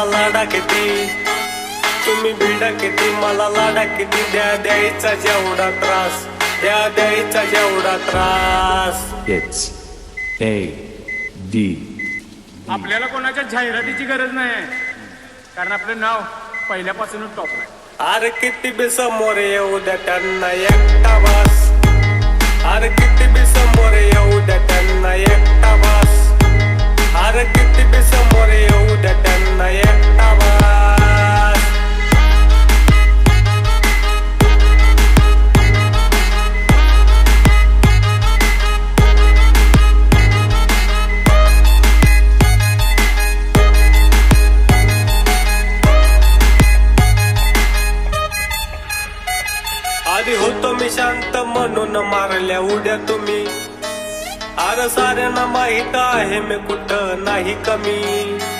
मला लाडा किती, तुम्ही भिडा किती, मला लाडा किती, द्यायचा जेवढा त्रास, द्यायचा जेवढा त्रास. It's AD. आपल्याला कोणाच्या जाहिरातीची गरज नाही, कारण आपलं नाव पहिल्यापासूनच टॉप आहे. अरे किती बी समोर येऊ द्या त्यांना एकटा वास, अरे किती बी समोर येऊ द्या त्यांना एकटा वास, अरे किती बी समोर येऊ द्या त्यांना एकटा वास. आधी होतो मी शांत म्हणून मारल्या उड्या तुम्ही, अरे साऱ्यांना माहित आहे मी कुठं नाही कमी.